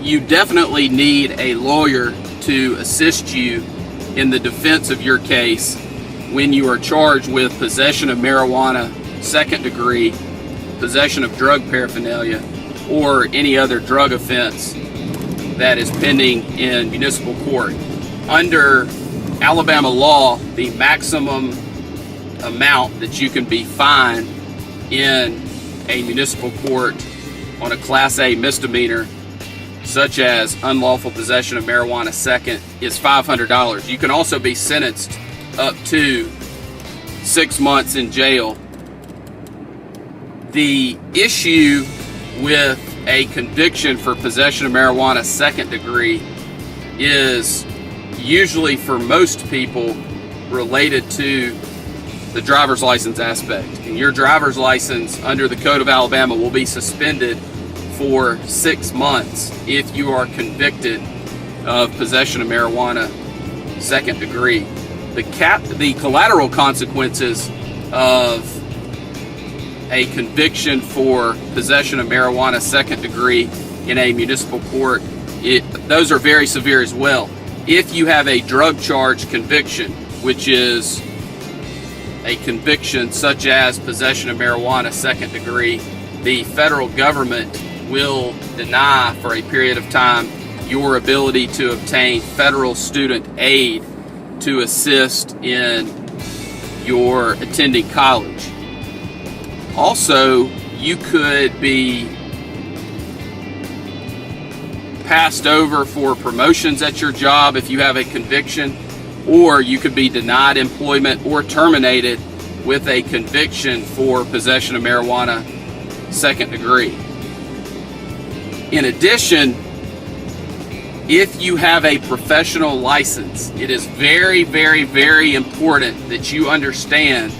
you definitely need a lawyer to assist you in the defense of your case when you are charged with possession of marijuana, second degree, possession of drug paraphernalia, or any other drug offense that is pending in municipal court. Under Alabama law, the maximum amount that you can be fined in a municipal court on a Class A misdemeanor, such as unlawful possession of marijuana second, is $500. You can also be sentenced up to 6 months in jail. The issue with a conviction for possession of marijuana second degree is usually, for most people, related to the driver's license aspect. And your driver's license under the Code of Alabama will be suspended for 6 months if you are convicted of possession of marijuana second degree. The collateral consequences of a conviction for possession of marijuana second degree in a municipal court, those are very severe as well. If you have a drug charge conviction, which is a conviction such as possession of marijuana second degree, the federal government will deny for a period of time your ability to obtain federal student aid to assist in your attending college. Also, you could be passed over for promotions at your job if you have a conviction, or you could be denied employment or terminated with a conviction for possession of marijuana second degree. In addition, if you have a professional license, it is very, very, very important that you understand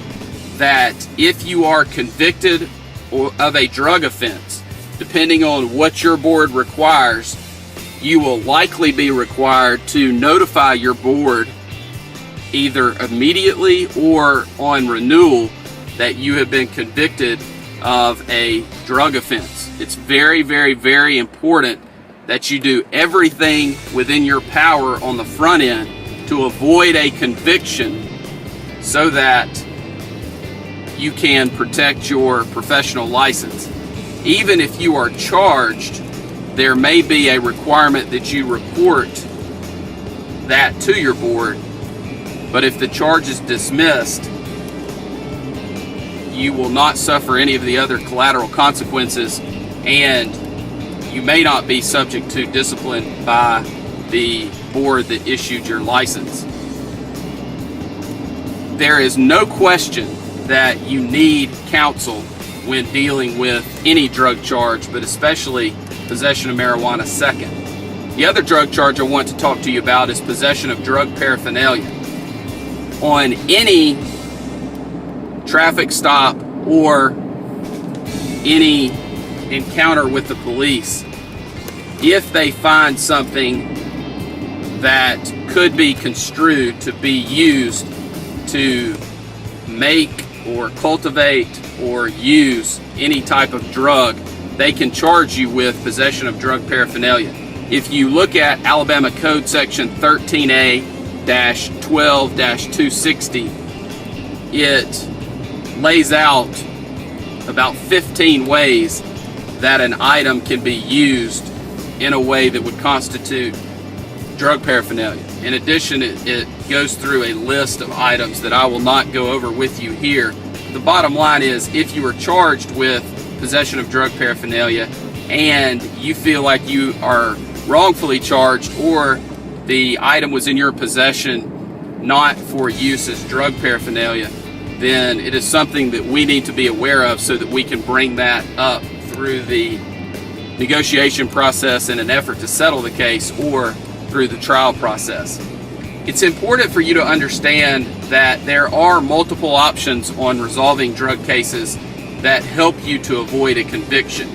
that if you are convicted of a drug offense, depending on what your board requires, you will likely be required to notify your board either immediately or on renewal that you have been convicted of a drug offense. It's very, very, very important that you do everything within your power on the front end to avoid a conviction so that you can protect your professional license. Even if you are charged, there may be a requirement that you report that to your board, but if the charge is dismissed, you will not suffer any of the other collateral consequences, and you may not be subject to discipline by the board that issued your license. There is no question that you need counsel when dealing with any drug charge, but especially possession of marijuana second. The other drug charge I want to talk to you about is possession of drug paraphernalia. On any traffic stop or any encounter with the police, if they find something that could be construed to be used to make or cultivate or use any type of drug, they can charge you with possession of drug paraphernalia. If you look at Alabama Code Section 13A-12-260, it lays out about 15 ways that an item can be used in a way that would constitute drug paraphernalia. In addition, it goes through a list of items that I will not go over with you here. The bottom line is, if you are charged with possession of drug paraphernalia and you feel like you are wrongfully charged, or the item was in your possession not for use as drug paraphernalia, then it is something that we need to be aware of so that we can bring that up through the negotiation process in an effort to settle the case, or through the trial process. It's important for you to understand that there are multiple options on resolving drug cases that help you to avoid a conviction.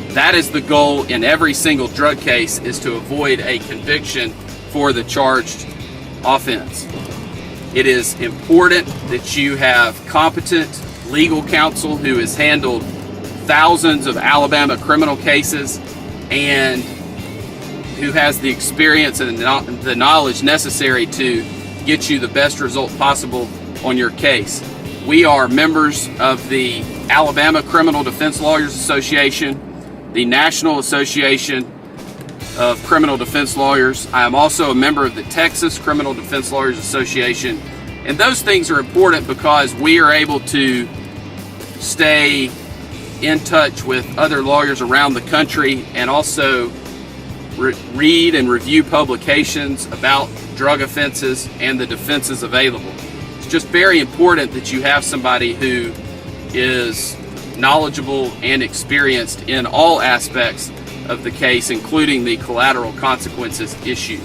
That is the goal in every single drug case, is to avoid a conviction for the charged offense. It is important that you have competent legal counsel who has handled thousands of Alabama criminal cases and who has the experience and the knowledge necessary to get you the best result possible on your case. We are members of the Alabama Criminal Defense Lawyers Association, the National Association of Criminal Defense Lawyers. I am also a member of the Texas Criminal Defense Lawyers Association. And those things are important because we are able to stay in touch with other lawyers around the country and also read and review publications about drug offenses and the defenses available. It's just very important that you have somebody who is knowledgeable and experienced in all aspects of the case, including the collateral consequences issue.